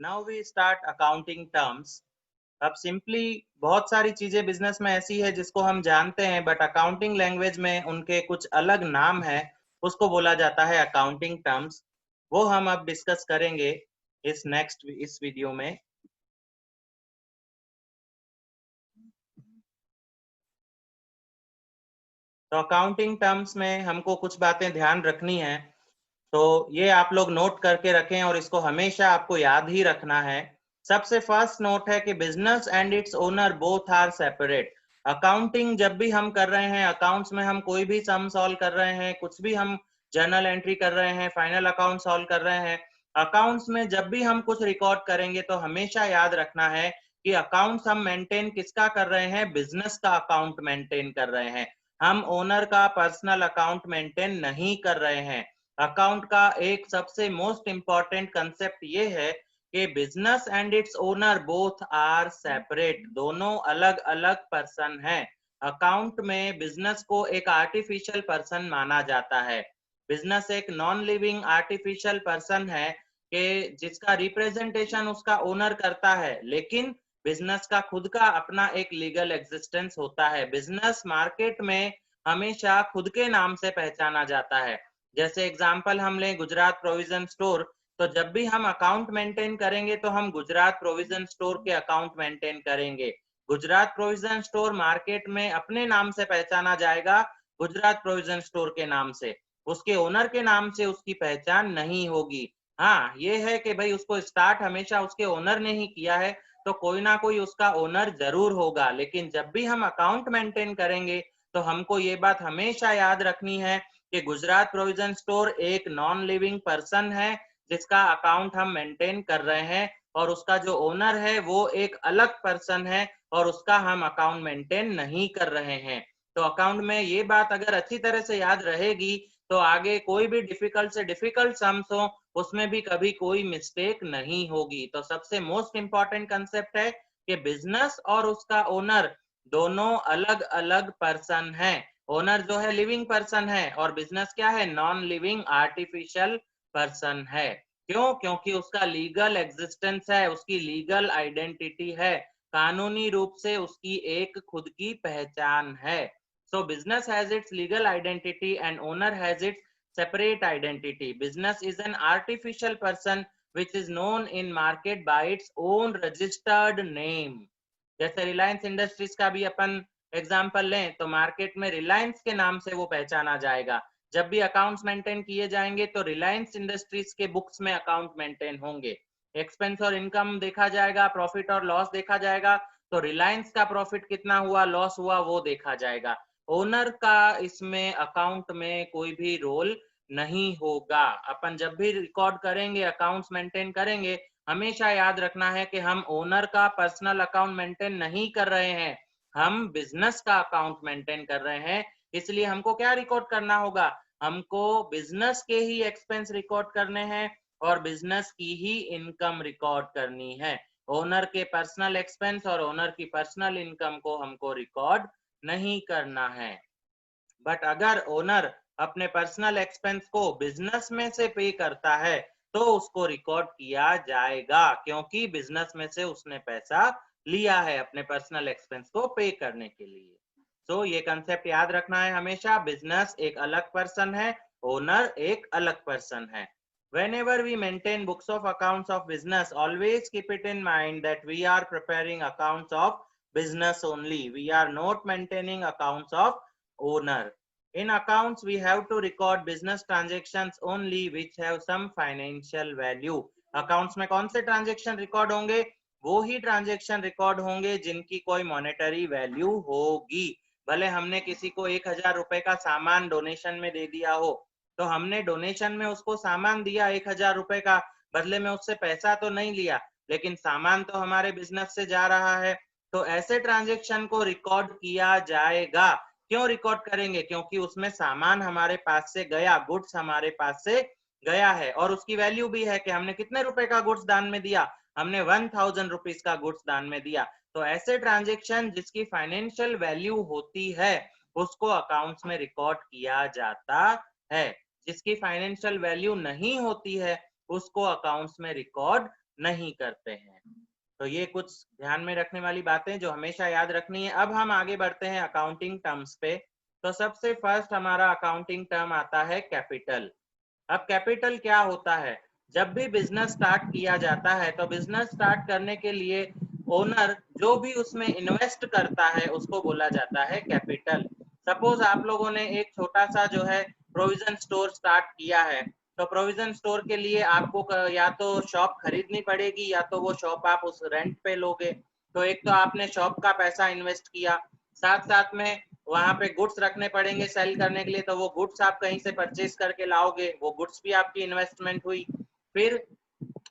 Now we start accounting terms. अब simply बहुत सारी चीजें बिजनेस में ऐसी है जिसको हम जानते हैं, बट अकाउंटिंग लैंग्वेज में उनके कुछ अलग नाम है, उसको बोला जाता है अकाउंटिंग टर्म्स। वो हम अब डिस्कस करेंगे इस वीडियो में। तो अकाउंटिंग टर्म्स में हमको कुछ बातें ध्यान रखनी है, तो ये आप लोग नोट करके रखें और इसको हमेशा आपको याद ही रखना है। सबसे फर्स्ट नोट है कि business and its owner both are separate. Accounting जब भी हम कर रहे हैं, अकाउंट्स में हम कोई भी सम सॉल्व कर रहे हैं, कुछ भी हम जर्नल एंट्री कर रहे हैं, फाइनल अकाउंट सॉल्व कर रहे हैं, अकाउंट्स में जब भी हम कुछ रिकॉर्ड करेंगे तो हमेशा याद रखना है कि अकाउंट्स हम मेंटेन किसका कर रहे हैं, बिजनेस का अकाउंट मेंटेन कर रहे हैं। हम ओनर का पर्सनल अकाउंट मेंटेन नहीं कर रहे हैं। अकाउंट का एक सबसे मोस्ट इंपॉर्टेंट कंसेप्ट ये है कि business and its owner both are separate, दोनों अलग अलग पर्सन हैं। अकाउंट में बिजनेस को एक आर्टिफिशियल पर्सन माना जाता है। बिजनेस एक नॉन लिविंग आर्टिफिशियल पर्सन है कि जिसका रिप्रेजेंटेशन उसका ओनर करता है, लेकिन बिजनेस का खुद का अपना एक लीगल एग्जिस्टेंस होता है। बिजनेस मार्केट में हमेशा खुद के नाम से पहचाना जाता है। जैसे एग्जांपल हम लें गुजरात प्रोविजन स्टोर, तो जब भी हम अकाउंट मेंटेन करेंगे तो हम गुजरात प्रोविजन स्टोर के अकाउंट मेंटेन करेंगे। गुजरात प्रोविजन स्टोर मार्केट में अपने नाम से पहचाना जाएगा, गुजरात प्रोविजन स्टोर के नाम से। उसके ओनर के नाम से उसकी पहचान नहीं होगी। हाँ, ये है कि भाई उसको स्टार्ट हमेशा उसके ओनर ने ही किया है, तो कोई ना कोई उसका ओनर जरूर होगा। लेकिन जब भी हम अकाउंट मेंटेन करेंगे तो हमको ये बात हमेशा याद रखनी है कि गुजरात प्रोविजन स्टोर एक नॉन लिविंग पर्सन है जिसका अकाउंट हम मेंटेन कर रहे हैं, और उसका जो ओनर है वो एक अलग पर्सन है और उसका हम अकाउंट मेंटेन नहीं कर रहे हैं। तो अकाउंट में ये बात अगर अच्छी तरह से याद रहेगी तो आगे कोई भी डिफिकल्ट से डिफिकल्ट सम्स हो उसमें भी कभी कोई मिस्टेक नहीं होगी। तो सबसे मोस्ट इंपॉर्टेंट कंसेप्ट है कि बिजनेस और उसका ओनर दोनों अलग अलग पर्सन हैं। ओनर जो है लिविंग पर्सन है और बिजनेस क्या है, नॉन लिविंग आर्टिफिशियल पर्सन है। क्यों? क्योंकि उसका लीगल एग्जिस्टेंस है, उसकी लीगल आइडेंटिटी है, कानूनी रूप से उसकी एक खुद की पहचान है। सो business has its legal identity and owner has its separate identity. Business is an artificial person which is known in market by its own registered name. जैसे रिलायंस इंडस्ट्रीज का भी अपन एग्जांपल लें तो मार्केट में रिलायंस के नाम से वो पहचाना जाएगा। जब भी अकाउंट्स मेंटेन किए जाएंगे तो रिलायंस इंडस्ट्रीज के बुक्स में अकाउंट मेंटेन होंगे। एक्सपेंस और इनकम देखा जाएगा, प्रॉफिट और लॉस देखा जाएगा, तो रिलायंस का प्रॉफिट कितना हुआ, लॉस हुआ, वो देखा जाएगा। ओनर का इसमें अकाउंट में कोई भी रोल नहीं होगा। अपन जब भी रिकॉर्ड करेंगे, अकाउंट्स मेंटेन करेंगे, हमेशा याद रखना है कि हम ओनर का पर्सनल अकाउंट मेंटेन नहीं कर रहे हैं, हम बिजनेस का अकाउंट मेंटेन कर रहे हैं। इसलिए हमको क्या रिकॉर्ड करना होगा, हमको बिजनेस के ही एक्सपेंस रिकॉर्ड करने हैं और बिजनेस की ही इनकम रिकॉर्ड करनी है। ओनर के पर्सनल एक्सपेंस और ओनर की पर्सनल इनकम को हमको रिकॉर्ड नहीं करना है। बट अगर ओनर अपने पर्सनल एक्सपेंस को बिजनेस में से पे करता है तो उसको रिकॉर्ड किया जाएगा, क्योंकि बिजनेस में से उसने पैसा लिया है अपने पर्सनल एक्सपेंस को पे करने के लिए। सो ये कंसेप्ट याद रखना है हमेशा, बिजनेस एक अलग पर्सन है, ओनर एक अलग पर्सन है। Whenever we maintain books of accounts of business, always keep it in mind that we are preparing accounts of business only. We are not maintaining accounts of owner. In accounts, we have to record business transactions only which have some financial value. Accounts में कौन से transaction record होंगे, वो ही transaction record होंगे जिनकी कोई monetary value होगी। भले हमने किसी को 1,000 रुपए का सामान डोनेशन में दे दिया हो, तो हमने डोनेशन में उसको सामान दिया 1,000 रुपए का, बदले में उससे पैसा तो नहीं लिया, लेकिन सामान तो हमारे बिजनेस से जा रहा है। तो ऐसे ट्रांजेक्शन को रिकॉर्ड किया जाएगा। क्यों रिकॉर्ड करेंगे, क्योंकि उसमें सामान हमारे पास से गया, गुड्स हमारे पास से गया है और उसकी वैल्यू भी है कि हमने कितने रुपए का गुड्स दान में दिया, हमने 1,000 रुपीज का गुड्स दान में दिया। तो ऐसे ट्रांजेक्शन जिसकी फाइनेंशियल वैल्यू होती है उसको अकाउंट्स में रिकॉर्ड किया जाता है। जिसकी फाइनेंशियल वैल्यू नहीं होती है उसको अकाउंट्स में रिकॉर्ड नहीं करते हैं। तो ये कुछ ध्यान में रखने वाली बातें जो हमेशा याद रखनी है। अब हम आगे बढ़ते हैं अकाउंटिंग टर्म्स पे। तो सबसे फर्स्ट हमारा अकाउंटिंग टर्म आता है कैपिटल। अब कैपिटल क्या होता है? जब भी बिजनेस स्टार्ट किया जाता है तो बिजनेस स्टार्ट करने के लिए ओनर जो भी उसमें इन्वेस्ट करता है उसको बोला जाता है कैपिटल। सपोज आप लोगों ने एक छोटा सा जो है प्रोविजन स्टोर स्टार्ट किया है, तो प्रोविजन स्टोर के लिए आपको या तो शॉप खरीदनी पड़ेगी या तो वो शॉप आप उस रेंट पे लोगे। तो एक तो आपने शॉप का पैसा इन्वेस्ट किया, साथ साथ में वहां पे गुड्स रखने पड़ेंगे सेल करने के लिए, तो वो गुड्स आप कहीं से परचेज करके लाओगे, वो गुड्स भी आपकी इन्वेस्टमेंट हुई। फिर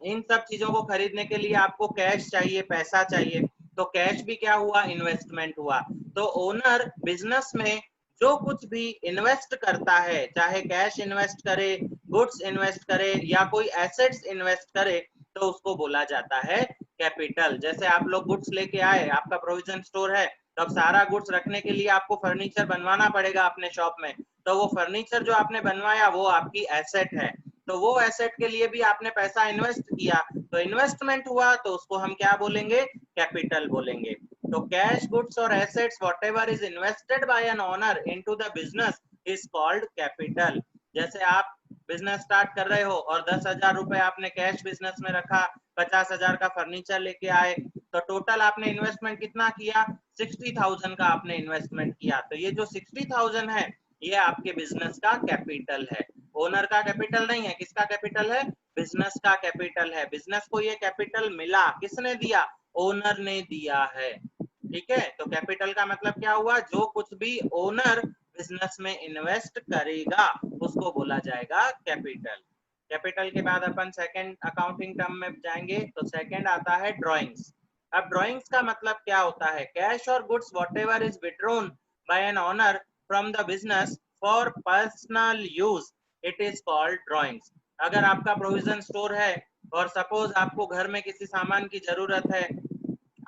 इन सब चीजों को खरीदने के लिए आपको कैश चाहिए, पैसा चाहिए, तो कैश भी क्या हुआ? इन्वेस्टमेंट हुआ। तो ओनर बिजनेस में जो कुछ भी इन्वेस्ट करता है, चाहे कैश इन्वेस्ट करे, गुड्स इन्वेस्ट करे या कोई एसेट्स इन्वेस्ट करे, तो उसको बोला जाता है कैपिटल। जैसे आप लोग गुड्स लेके आए, आपका प्रोविजन स्टोर है, तो अब सारा गुड्स रखने के लिए आपको फर्नीचर बनवाना पड़ेगा अपने शॉप में, तो वो फर्नीचर जो आपने बनवाया वो आपकी एसेट है, तो वो एसेट के लिए भी आपने पैसा इन्वेस्ट किया, तो इन्वेस्टमेंट हुआ, तो उसको हम क्या बोलेंगे? कैपिटल बोलेंगे। तो कैश, गुड्स और assets whatever is invested bye an owner into the business is called capital. जैसे आप बिजनेस स्टार्ट कर रहे हो और 10,000 रुपए आपने कैश बिजनेस में रखा, 50,000 का फर्नीचर लेके आए, तो टोटल आपने इन्वेस्टमेंट कितना किया? 60,000 का आपने इन्वेस्टमेंट किया। तो ये जो 60,000 है ये आपके बिजनेस का कैपिटल है। ओनर का कैपिटल नहीं है, किसका कैपिटल है? बिजनेस का कैपिटल है। बिजनेस को ये कैपिटल मिला, किसने दिया? ओनर ने दिया है। ठीक है, तो कैपिटल का मतलब क्या हुआ? जो कुछ भी ओनर बिजनेस में इन्वेस्ट करेगा उसको बोला जाएगा कैपिटल। कैपिटल के बाद अपन सेकंड अकाउंटिंग टर्म में जाएंगे, तो सेकंड आता है ड्राइंग्स। अब ड्राइंग्स का मतलब क्या होता है? कैश और goods whatever is withdrawn bye an owner from the business for personal use, it is called drawings. अगर आपका प्रोविजन स्टोर है और सपोज आपको घर में किसी सामान की जरूरत है,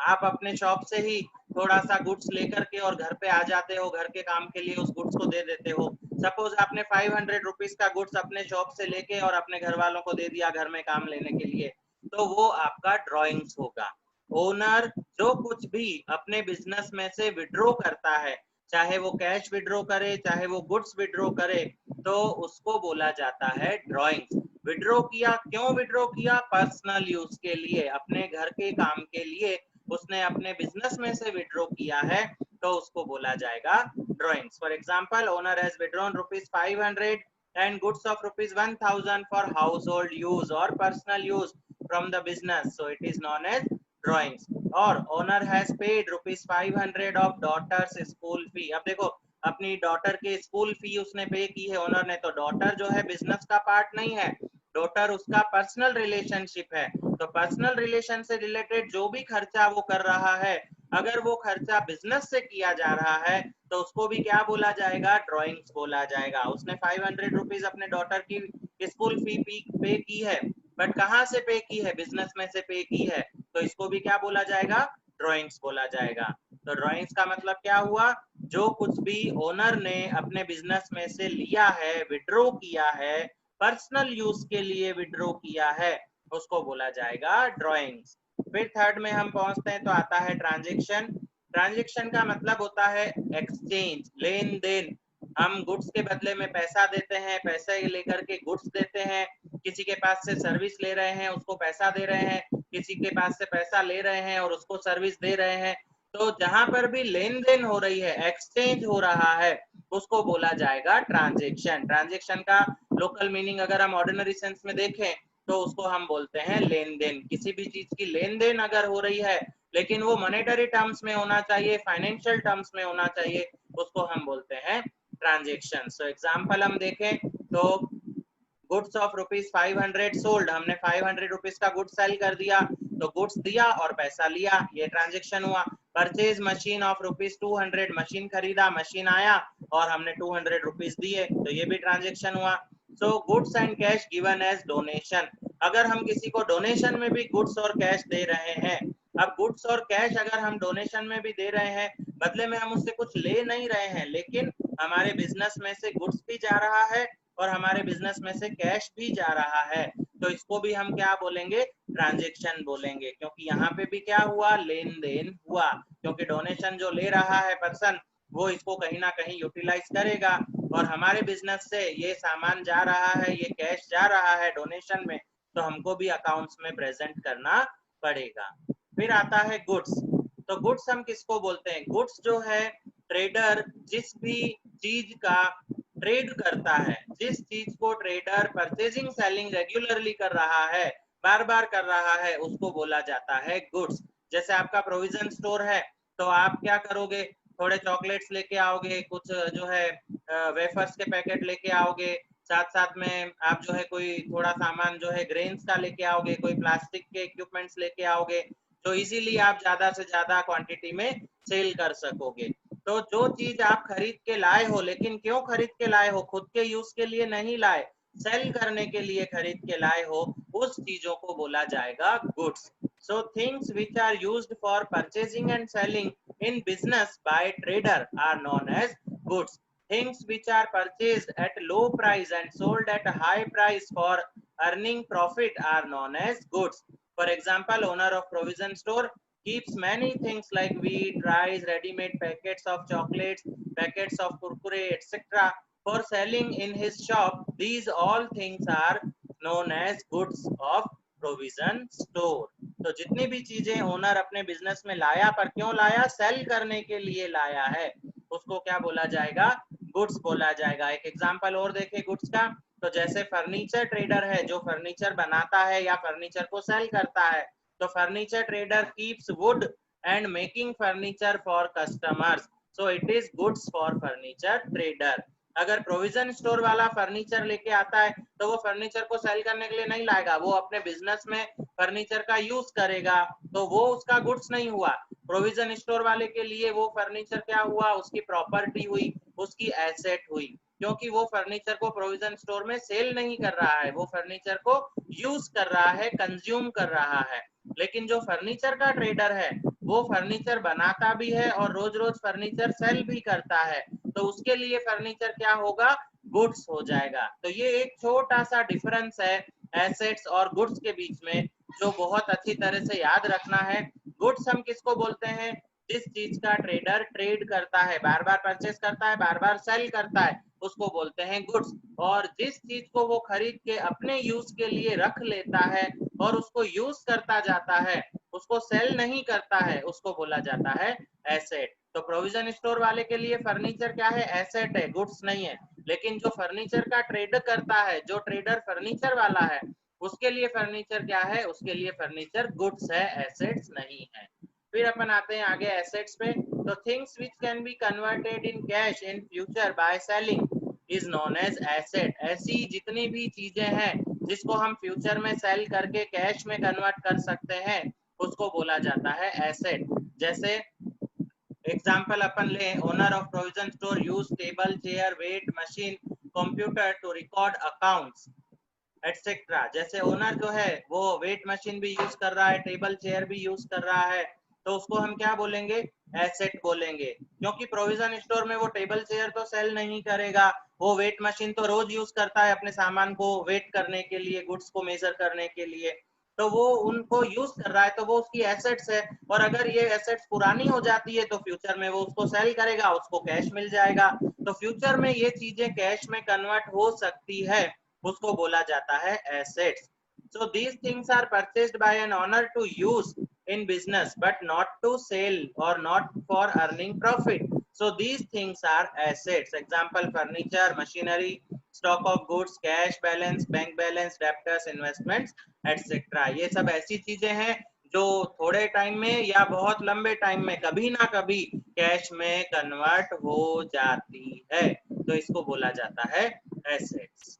आप अपने शॉप से ही थोड़ा सा गुड्स लेकर के और घर पे आ जाते हो, घर के काम के लिए उस गुड्स को दे देते हो। सपोज आपने 500 रुपीज का गुड्स अपने शॉप से लेके और अपने घर वालों को दे दिया घर में काम लेने के लिए, तो वो आपका ड्राइंग्स होगा। ओनर जो कुछ भी अपने बिजनेस में से विड्रॉ करता है, चाहे वो कैश विड्रॉ करे चाहे वो गुड्स विड्रॉ करे, तो उसको बोला जाता है ड्राइंग्स। विड्रॉ किया, क्यों विड्रॉ किया? पर्सनल यूज के लिए, अपने घर के काम के लिए उसने अपने बिजनेस में से विड्रॉ किया है, तो उसको बोला जाएगा drawings. For example, owner has withdrawn ₹500 and goods of ₹1,000 for household use or personal use from the business, so it is known as drawings। और owner has paid ₹500 of daughter's school fee। अब देखो, अपनी daughter के school fee उसने पे की है owner ने, तो डॉटर जो है बिजनेस का पार्ट नहीं है, डॉटर उसका पर्सनल रिलेशनशिप है। तो पर्सनल रिलेशन से रिलेटेड जो भी खर्चा वो कर रहा है, अगर वो खर्चा बिजनेस से किया जा रहा है, तो उसको भी क्या बोला जाएगा? ड्राइंग्स बोला जाएगा। उसने 500 रुपीज अपने डॉटर की स्कूल फी पे की है, बट कहाँ से पे की है? बिजनेस में से पे की है, तो इसको भी क्या बोला जाएगा? ड्राइंग्स बोला जाएगा। तो ड्राइंग्स का मतलब क्या हुआ? जो कुछ भी ओनर ने अपने बिजनेस में से लिया है, विड्रॉ किया है, पर्सनल यूज के लिए विड्रॉ किया है, उसको बोला जाएगा ड्राइंग्स। फिर थर्ड में हम पहुंचते हैं, तो आता है ट्रांजेक्शन। ट्रांजेक्शन का मतलब होता है एक्सचेंज, लेन देन। हम गुड्स के बदले में पैसा देते हैं, पैसे लेकर के गुड्स देते हैं, किसी के पास से सर्विस ले रहे हैं उसको पैसा दे रहे हैं, किसी के पास से पैसा ले रहे हैं और उसको सर्विस दे रहे हैं। तो जहां पर भी लेन देन हो रही है, एक्सचेंज हो रहा है, उसको बोला जाएगा ट्रांजेक्शन। ट्रांजेक्शन का लोकल मीनिंग अगर हम ऑर्डिनरी सेंस में देखें तो उसको हम बोलते हैं लेन देन। किसी भी चीज की लेन देन अगर हो रही है लेकिन वो मॉनेटरी टर्म्स में होना चाहिए, फाइनेंशियल टर्म्स में होना चाहिए, उसको हम बोलते हैं ट्रांजेक्शन। सो एग्जांपल हम देखें तो गुड्स ऑफ ₹500 सोल्ड, हमने 500 रुपीज का गुड्स सेल कर दिया, तो गुड्स दिया और पैसा लिया, ये ट्रांजेक्शन हुआ। परचेज मशीन ऑफ ₹200, मशीन खरीदा, मशीन आया और हमने 200 रुपीज दिए, तो ये भी ट्रांजेक्शन हुआ। So goods and cash given as donation. अगर हम किसी को डोनेशन में भी गुड्स और कैश दे रहे हैं, अब गुड्स और कैश अगर हम डोनेशन में भी दे रहे हैं, बदले में हम उससे कुछ ले नहीं रहे हैं, लेकिन हमारे बिजनेस में से गुड्स भी जा रहा है और हमारे बिजनेस में से कैश भी जा रहा है, तो इसको भी हम क्या बोलेंगे? ट्रांजेक्शन बोलेंगे, क्योंकि यहाँ पे भी क्या हुआ, लेन देन हुआ, क्योंकि डोनेशन जो ले रहा है पर्सन वो इसको कहीं ना कहीं यूटिलाइज करेगा और हमारे बिजनेस से ये सामान जा रहा है, ये कैश जा रहा है डोनेशन में, तो हमको भी अकाउंट्स में प्रेजेंट करना पड़ेगा। फिर आता है गुड्स। तो गुड्स हम किसको बोलते हैं? गुड्स जो है ट्रेडर जिस भी चीज का ट्रेड करता है, जिस चीज को ट्रेडर परचेजिंग सेलिंग रेगुलरली कर रहा है, बार बार कर रहा है, उसको बोला जाता है गुड्स। जैसे आपका प्रोविजन स्टोर है तो आप क्या करोगे, थोड़े चॉकलेट्स लेके आओगे, कुछ जो है वेफर्स के पैकेट लेके आओगे, साथ साथ में आप जो है कोई थोड़ा सामान जो है ग्रेन्स का लेके आओगे, कोई प्लास्टिक के इक्विपमेंट्स लेके आओगे, जो इजीली आप ज्यादा से ज्यादा क्वांटिटी में सेल कर सकोगे। तो जो चीज आप खरीद के लाए हो, लेकिन क्यों खरीद के लाए हो, खुद के यूज के लिए नहीं लाए, सेल करने के लिए खरीद के लाए हो, उस चीजों को बोला जाएगा goods. So things which are used for purchasing and selling in business by trader are known as goods. Things which are purchased at low price and sold at a high price for earning profit are known as goods. For example, owner of provision store keeps many things like wheat, rice, ready-made packets of chocolates, packets of kurkure, etc. for selling in his shop. These all things are known as goods of provision store. तो जितनी भी चीजें owner अपने business में लाया, पर क्यों लाया, सेल करने के लिए लाया है, उसको क्या बोला जाएगा, गुड्स बोला जाएगा। एक एग्जांपल और देखें गुड्स का, तो जैसे फर्नीचर ट्रेडर है जो फर्नीचर बनाता है या फर्नीचर को सेल करता है, तो furniture trader keeps would and making furniture for customers, so it is goods for furniture trader. अगर प्रोविजन स्टोर वाला फर्नीचर लेके आता है तो वो फर्नीचर को सेल करने के लिए नहीं लाएगा, वो अपने बिजनेस में फर्नीचर का यूज करेगा, तो वो उसका गुड्स नहीं हुआ। प्रोविजन स्टोर वाले के लिए वो फर्नीचर क्या हुआ, उसकी प्रॉपर्टी हुई, उसकी एसेट हुई, क्योंकि वो फर्नीचर को प्रोविजन स्टोर में सेल नहीं कर रहा है, वो फर्नीचर को यूज कर रहा है, कंज्यूम कर रहा है। लेकिन जो फर्नीचर का ट्रेडर है वो फर्नीचर बनाता भी है और रोज रोज फर्नीचर सेल भी करता है, तो उसके लिए फर्नीचर क्या होगा, गुड्स हो जाएगा। तो ये एक छोटा सा डिफरेंस है एसेट्स और गुड्स के बीच में, जो बहुत अच्छी तरह से याद रखना है। गुड्स हम किसको बोलते हैं, जिस चीज का ट्रेडर ट्रेड करता है, बार बार परचेस करता है, बार बार सेल करता है, उसको बोलते हैं गुड्स। और जिस चीज को वो खरीद के अपने यूज के लिए रख लेता है और उसको यूज करता जाता है, उसको सेल नहीं करता है, उसको बोला जाता है एसेट। तो प्रोविजन स्टोर वाले के लिए फर्नीचर क्या है, एसेट है, गुड्स नहीं है। लेकिन जो फर्नीचर का ट्रेड करता है, जो ट्रेडर फर्नीचर वाला है, उसके लिए फर्नीचर क्या है, उसके लिए फर्नीचर गुड्स है, एसेट्स नहीं है। फिर अपन आते हैं आगे एसेट्स पे। तो things which can be converted in cash in future by selling is known as asset. ऐसी जितनी भी चीजें हैं जिसको हम फ्यूचर में सेल करके कैश में कन्वर्ट कर सकते हैं, उसको बोला जाता है एसेट। जैसे एग्जाम्पल अपन ले, owner of provision store use table, chair, weight machine, computer to record accounts etcetera. जैसे ओनर जो है वो वेट मशीन भी यूज कर रहा है, टेबल चेयर भी यूज कर रहा है, तो उसको हम क्या बोलेंगे, एसेट बोलेंगे। क्योंकि प्रोविजन स्टोर में वो टेबल चेयर तो सेल नहीं करेगा, वो वेट मशीन तो रोज यूज करता है अपने सामान को वेट करने के लिए, गुड्स को मेजर करने के लिए, तो वो उनको यूज कर रहा है, तो वो उसकी एसेट्स है। और अगर ये एसेट्स पुरानी हो जाती है तो फ्यूचर में वो उसको सेल करेगा, उसको कैश मिल जाएगा। तो फ्यूचर में ये चीजें कैश में कन्वर्ट हो सकती है, उसको बोला जाता है assets. So these things are purchased by an owner to use in business but not to sell or not for earning profit. So these things are assets. Example, furniture, machinery, stock of goods, cash balance, bank balance, debtors, investments, etc. ये सब ऐसी चीजें हैं जो थोड़े time में या बहुत लंबे टाइम में कभी ना कभी कैश में कन्वर्ट हो जाती है, तो इसको बोला जाता है एसेट्स।